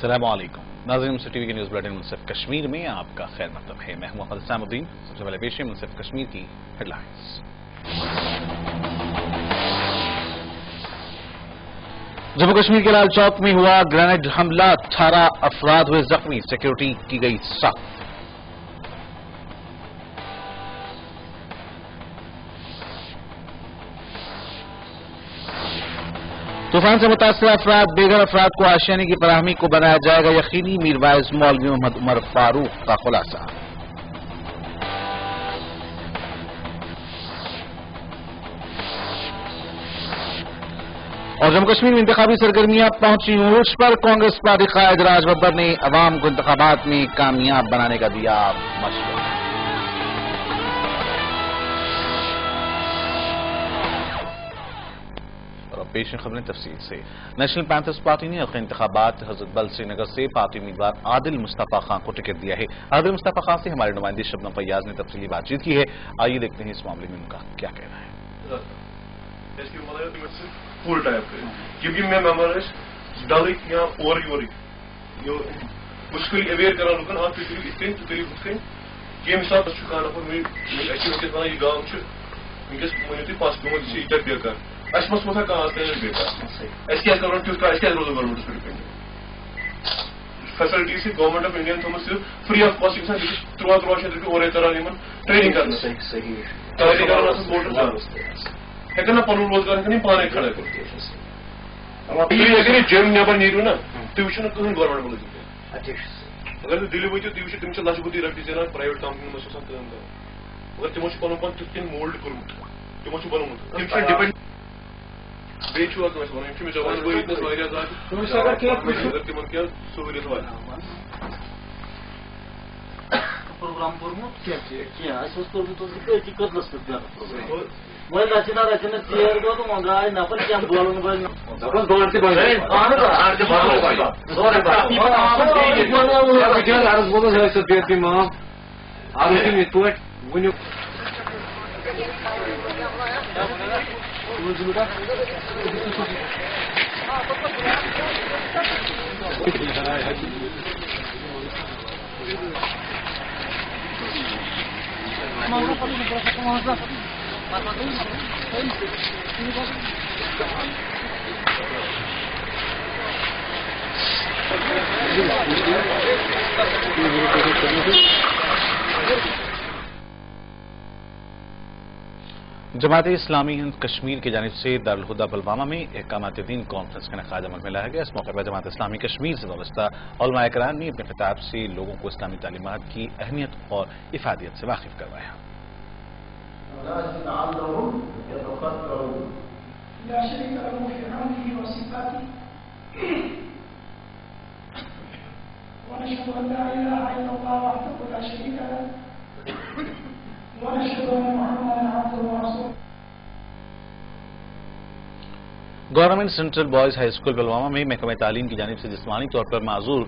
السلام علیکم ناظرین، منصف ٹی وی کے نیوز بلیٹن منصف کشمیر میں آپ کا خیر مقدم ہے۔ میں ہوں محمد اسلام الدین۔ سب سے پہلے پیش ہے منصف کشمیر کی ہیڈ لائنز۔ جموں کشمیر کے لال چوک میں ہوا گرینیڈ حملہ، 18 افراد ہوئے زخمی، سیکیورٹی کی گئی سخت۔ طوفان سے متاثرہ افراد، بے گھر افراد کو آشیانے کی فراہمی کو بنایا جائے گا یقینی، میروائز مولوی محمد عمر فاروق کا خلاصہ۔ اور جموں کشمیر میں انتخابی سرگرمیاں پہنچی عروج پر، کانگریس پارٹی قائد راج ببر نے عوام کو انتخابات میں کامیاب بنانے کا دیا مشورہ۔ پیش ہیں خبریں تفصیل سے۔ نیشنل پینتھرز پارٹی نے آخری انتخابات حضرت بل سری نگر سے پارٹی امیدوار عادل مصطفیٰ خان کو ٹکٹ دیا ہے۔ عادل مصطفیٰ خان سے ہمارے نمائندے شبنم فیاض نے تفصیلی بات چیت کی ہے، آئیے دیکھتے ہیں اس معاملے میں ان کا کیا کہنا ہے۔ فل ٹائپ کیونکہ میں ممبر ڈلک یا اور اس کو اویئر کران لکن آپ تھی اتن تو تیل ہتھ کن کم حساب سے کھانا ونکس ونان یہ گام ونکس ونو تھی پس پیمت یہ اجت بیکار اس مس متھا کھانا بیکار کیا کرو تیت کیا روزو گورمنٹس پہ ڈپینڈ فیسلٹی سے گورنمنٹ آف انڈیا تھومت صرف فری آف کاسٹ 13 شیت روپیے اورے تران ٹریننگ کرنا ہیکن نا پن روزگار ہیکن پانے کھڑا اگر جم نبر نیرو نا تھی وچو نا کہین گورمنٹ ملازم اگر تھی دلی وتو تھی وچو تم لچھ بودی رپیے زینان پرائیویٹ کمپنی مجھ کام کران مگر تمو پن پان تیت کن مولڈ کورمت تمو بنوت تم ڈپینڈ بیچ ون زبان ورتنس زیادہ تمن کیا سہولت واتہِ پروگرام کورمت قتلس پہ وہی رچنا رچنا ژیر دۄہ تہٕ وۄنۍ درٛاے نفر کینٛہہ بولن وٲلۍ عرض بولس ٲسۍ بیٚیہِ معاف عرض چھُم یِتھ پٲٹھۍ ؤنِو جماعت اسلامی ہند کشمیر کی جانب سے دارالہدیٰ پلوامہ میں احکامات دین کانفرنس کا انعقاد عمل میں لایا گیا۔ اس موقع پر جماعت اسلامی کشمیر سے وابستہ علماء کرام نے اپنے خطاب سے لوگوں کو اسلامی تعلیمات کی اہمیت اور افادیت سے واقف کروایا۔ ونشهد ان لا اله الا الله وحده لا شريك له ونشهد ان محمدا عبده ورسوله۔ Government central boys high school Pulwama میں محکمہ تعلیم کی جانب سے جسمانی طور پر معذور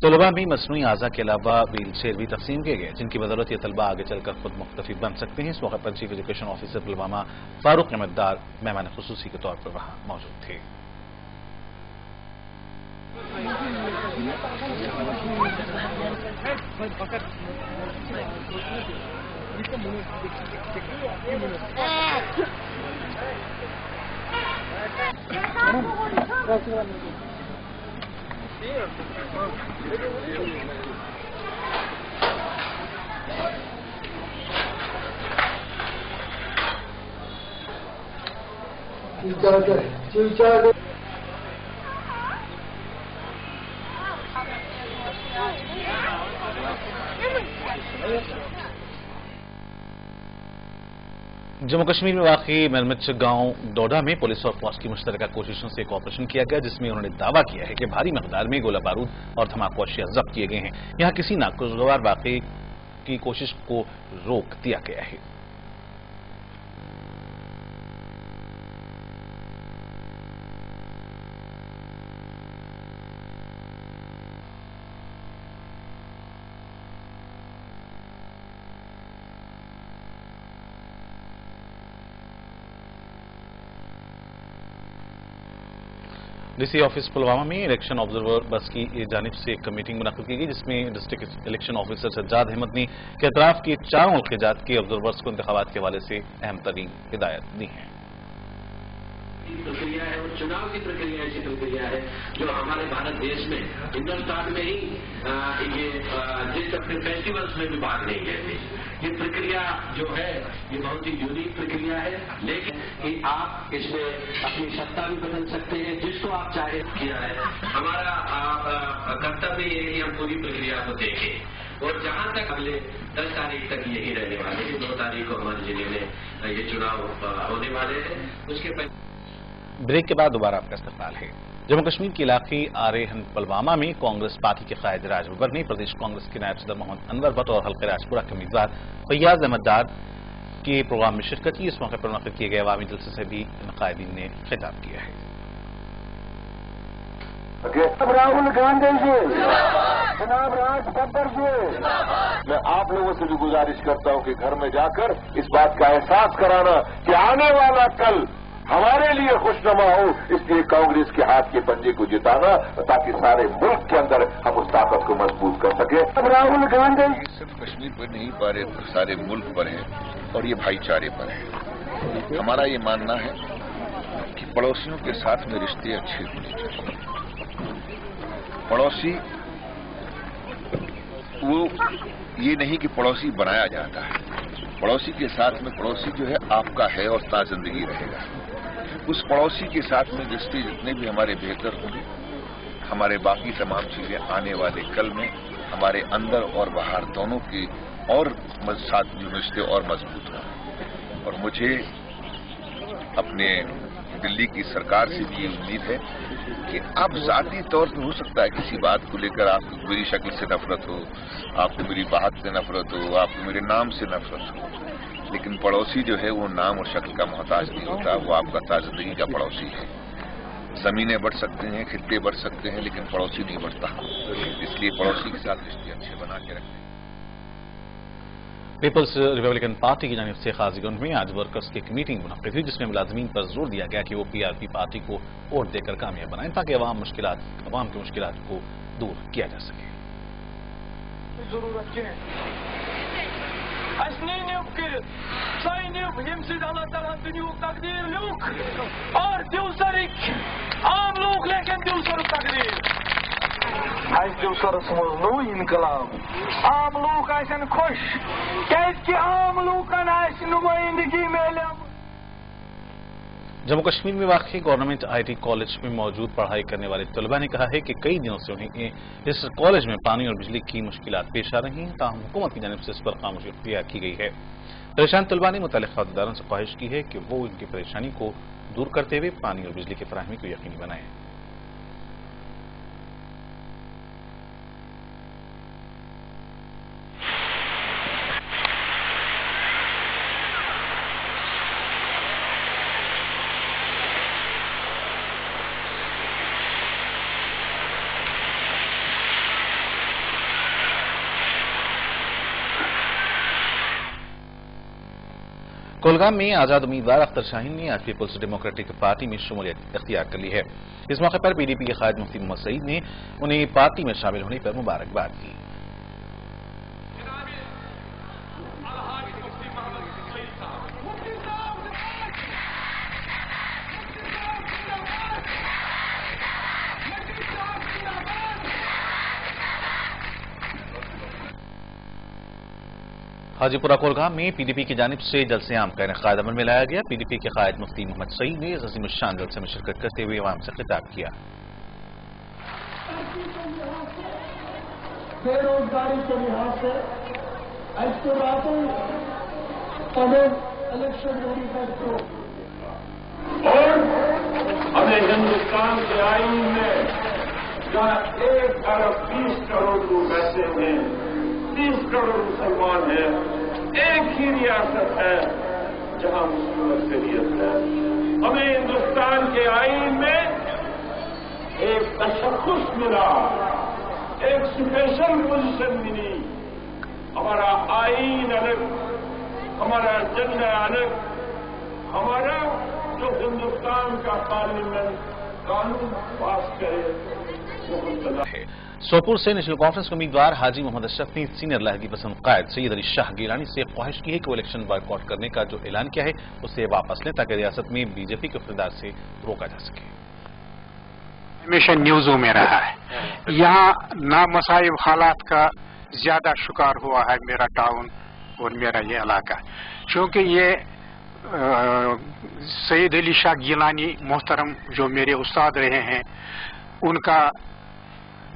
طلباء میں مصنوعی اعضاء کے علاوہ ویل چیئر بھی تقسیم کیے گئے، جن کی بدولت یہ طلباء آگے چل کر خود مختفی بن سکتے ہیں۔ اس موقع پر چیف ایجوکیشن آفیسر پلوامہ فاروق احمد دار مہمان خصوصی کے طور پر وہاں موجود تھے۔ جموں کشمیر میں واقع مرمچ گاؤں ڈوڈا میں پولیس اور فوج کی مشترکہ کوششوں سے ایک آپریشن کیا گیا، جس میں انہوں نے دعویٰ کیا ہے کہ بھاری مقدار میں گولہ بارود اور دھماکو اشیاء ضبط کیے گئے ہیں۔ یہاں کسی ناگوار واقعے کی کوشش کو روک دیا گیا ہے۔ डीसी ऑफिस पुलवामा में इलेक्शन ऑब्जर्वर बस की जानिब से एक मीटिंग मुनक्किद की गई, जिसमें district election officer Sajjad Ahmad ने एतराफ की चारों मुल्क के ऑब्जर्वर्स को इंतखाबात के हवाले से अहम तरीन हिदायत दी है। प्रक्रिया है और चुनाव की प्रक्रिया ऐसी प्रक्रिया है जो हमारे भारत देश में हिंदुस्तान में ही ये जिस अपने फेस्टिवल्स में भी भाग नहीं लेते। ये प्रक्रिया जो है ये बहुत ही यूनिक प्रक्रिया है, लेकिन कि आप इसमें अपनी सत्ता भी बदल सकते हैं जिसको आप चाहे किया है। हमारा कर्तव्य ये है कि हम पूरी प्रक्रिया को देखें और जहां तक अगले 10 तारीख तक यही रहने वाले हैं। 2 तारीख को हमारे जिले में ये चुनाव होने वाले हैं। उसके पहले ब्रेक के बाद दोबारा आपका इस्तकबाल है। जम्मू कश्मीर के इलाके आरेहन पुलवामा में कांग्रेस पार्टी के कायद राज बब्बर ने प्रदेश कांग्रेस के नायब सदर मोहम्मद अनवर भट्ट और हल्के राजपुरा के उम्मीदवार फैयाज अहमद डार के प्रोग्राम में शिरकत की। इस मौके पर मुनक्किद किए गए अवामी जलसे से भी कायदीन ने खिताब किया है। राहुल गांधी जी, जनाब राज बब्बर जी, मैं आप लोगों से भी गुजारिश करता हूं कि घर में जाकर इस बात का एहसास कराना कि आने वाला कल हमारे लिए खुशनुमा हो, इसलिए कांग्रेस के हाथ के पंजे को जिताना ताकि सारे मुल्क के अंदर हम उस ताकत को मजबूत कर सके। राहुल गांधी सिर्फ कश्मीर पर नहीं, सारे मुल्क पर है और ये भाईचारे पर है। हमारा ये मानना है कि पड़ोसियों के साथ में रिश्ते अच्छे होने चाहिए। पड़ोसी वो ये नहीं कि पड़ोसी बनाया जाता है। पड़ोसी के साथ में पड़ोसी जो है आपका है और ता जिंदगी रहेगा। उस पड़ोसी के साथ में रिश्ते जितने भी हमारे बेहतर होंगे, हमारे बाकी तमाम चीजें आने वाले कल में हमारे अंदर और बाहर दोनों के और साथ जो रिश्ते और मजबूत हों। और मुझे अपने दिल्ली की सरकार से भी ये उम्मीद है कि आप जाती तौर पर हो सकता है किसी बात को लेकर आपको मेरी शक्ल से नफरत हो, आपको मेरी बात से नफरत हो, आपको मेरे नाम से नफरत हो, लेकिन पड़ोसी जो है वो नाम और शक्ल का मोहताज नहीं होता। वो आपका ताज़िंदगी का पड़ोसी है। जमीनें बढ़ सकते हैं, खित्ते बढ़ सकते हैं, लेकिन पड़ोसी नहीं बढ़ता। इसलिए पड़ोसी के साथ रिश्ते अच्छे बना के रखें। पीपल्स रिपब्लिकन पार्टी की जानिब से खाजीगंज में आज वर्कर्स की एक मीटिंग मुनक्किद हुई, जिसमें मुलाजमीन पर जोर दिया गया कि वो पीआरपी पार्टी को वोट देकर कामयाब बनाएं ताकि अवाम की मुश्किलात को दूर किया जा सके। और दिवसरिक आम लोग लेकिन दिवसर तकदीर दिवसरस मज नो इनकलाब आम लोग आसन खुश कि आम लोगन नुमाइंदगी मिले। जम्मू कश्मीर में वाक़ई गवर्नमेंट आईटी कॉलेज में मौजूद पढ़ाई करने वाले तलबा ने कहा है कि कई दिनों से उन्हें इस कॉलेज में पानी और बिजली की मुश्किलात पेश आ रही हैं, ताहम हुकूमत की जानिब से इस पर खामोशी इख्तियार की गई है। परेशान तलबा ने मुतल्लिक़ इदारों से ख्वाहिश की है कि वो इनकी परेशानी को दूर करते हुए पानी और बिजली की फराहमी को यकीनी बनाएं। कोलगाम में आजाद उम्मीदवार अख्तर शाहीन ने आज पीपल्स डेमोक्रेटिक पार्टी में शमूलियत इख्तियार कर ली है। इस मौके पर पीडीपी के कायद मुफ्ती मोहम्मद सईद ने उन्हें पार्टी में शामिल होने पर मुबारकबाद दी। हाजीपुरा कोलगाम में पीडीपी की जानिब से जलसे आम का इनेकाद अमल में लाया गया। पीडीपी के कायद मुफ्ती मोहम्मद सईद ने अज़ीम शान जलसे में शिरकत करते हुए अवाम से खिताब किया। बेरोजगारी के लिहाज से इलेक्शन और हमें हिंदुस्तान के आईन में जहाँ 1 अरब 20 करोड़ लोग ऐसे हैं, 30 करोड़ मुसलमान हैं, एक ही रियासत है जहां मुस्लिम अक्सरियत है। हमें हिंदुस्तान के आईन में एक तशख़्ख़ुस मिला, एक स्पेशल पोजीशन मिली। हमारा आईन अलग, हमारा एजेंडा अलग, हमारा जो हिंदुस्तान का पार्लियामेंट कानून पास करे वो मुतला सोपुर से नेशनल कॉन्फ्रेंस के उम्मीदवार हाजी मोहम्मद अशरफ ने सीनियर लहदी पसंद कायद सैयद अली शाह गिलानी से ख्वाहिश की है कि वो इलेक्शन बॉयकॉट करने का जो ऐलान किया है उसे वापस लें ताकि रियासत में बीजेपी के इक़्तिदार से रोका जा सके। हमेशा न्यूज़ों में रहा है, यहाँ नामसाइब हालात का ज्यादा शिकार हुआ है मेरा टाउन और मेरा ये इलाका, क्योंकि ये सैयद अली शाह गिलानी मोहतरम जो मेरे उस्ताद रहे हैं उनका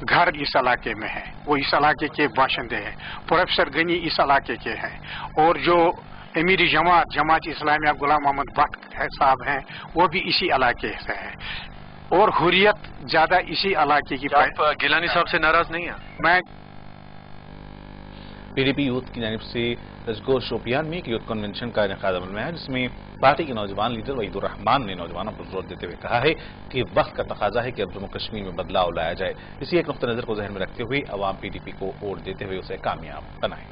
घर इस इलाके में है, वो इस इलाके के बाशिंदे हैं। प्रोफेसर गनी इस इलाके के हैं और जो अमीरी जमात इस्लामिया गुलाम मोहम्मद भट्ट साहब हैं वो भी इसी इलाके से हैं और हुर्रियत ज्यादा इसी इलाके की। आप गिलानी साहब से नाराज नहीं है? मैं पीडीपी यूथ की जानिब से रजगोर शोपियान में एक यूथ कन्वेंशन का इनेकाद अमल में है जिसमें पार्टी के नौजवान लीडर वहीदुर रहमान ने नौजवानों पर जोर देते हुए कहा है कि वक्त का तकाजा है कि अब जम्मू कश्मीर में बदलाव लाया जाए। इसी एक नुक्ता नजर को जहन में रखते हुए अवाम पीडीपी को वोट देते हुए उसे कामयाब बनाए।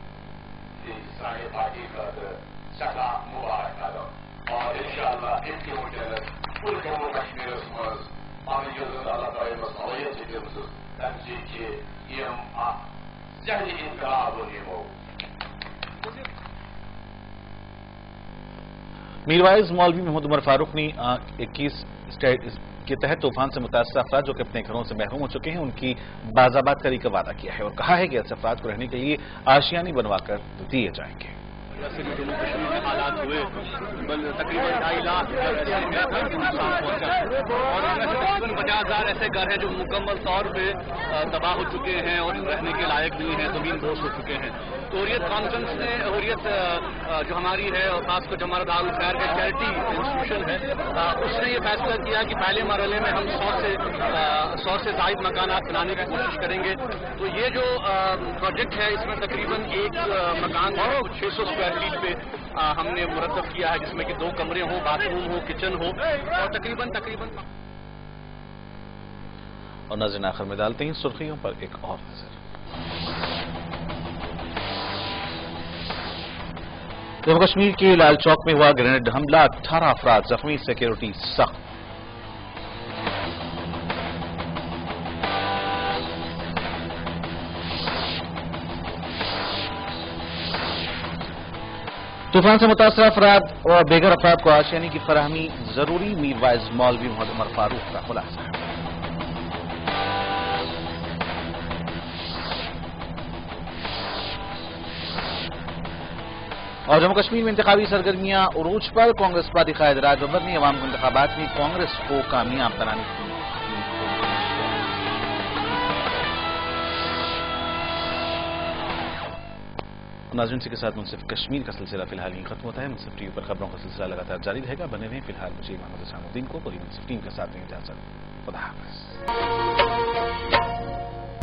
मीरवाइज मौलवी मोहम्मद उमर फारूक ने 21 स्टेट के तहत तूफान से मुतासर अफराद जो कि अपने घरों से महरूम हो चुके हैं उनकी बाज़ाबाद करी का वादा किया है और कहा है कि ऐसे अफराद को रहने के लिए आशियानी बनवाकर दिए जाएंगे। जम्मू कश्मीर में हालात हुए तकरीबन 2.5 लाख नुकसान पहुंचा और तकरीबन 50,000 ऐसे घर हैं जो मुकम्मल तौर पे तबाह हो चुके हैं और रहने के लायक नहीं है, जमीन बोझ हो चुके हैं। तो हुर्रियत कॉन्फ्रेंस ने हुर्रियत जो हमारी है और खासकर जो हमारा दारुल खैर का चैरिटी इंस्टीट्यूशन है उसने ये फैसला किया कि पहले मरहले में हम 100 से ज़ायद मकानात बनाने की कोशिश करेंगे। तो ये जो प्रोजेक्ट है इसमें तकरीबन एक मकान 600 स्क्वायर फीट पे हमने मुरतब किया है जिसमें कि 2 कमरे हों, बाथरूम हो, किचन हो और तकरीबन और नजर आखिर में डालते हैं सुर्खियों पर एक और नजर। जम्मू कश्मीर के लाल चौक में हुआ ग्रेनेड हमला, 18 अफराद जख्मी, सिक्योरिटी सख्त। तूफान से मुतासर अफराद और बेघर अफराद को आशियानी की फराहमी जरूरी, मीरवाइज मौलवी मोहम्मद उमर फारूक का खुलासा। और जम्मू कश्मीर में इंतखाबी सरगर्मियां उरूज पर, कांग्रेस पार्टी कायद राज बब्बर ने अवाम को इंतखाबात में कांग्रेस को कामयाब बनाने की। नाज़रीन के साथ मुनसिफ कश्मीर का सिलसिला फिलहाल ही खत्म होता है। मुनसिफ टीवी पर खबरों का सिलसिला लगातार जारी रहेगा, बने रहें। फिलहाल मुझे मोहम्मद इस्लामुद्दीन को पूरी मुनसिफ टीम के साथ इजाजत। खुदा हाफ़िज़।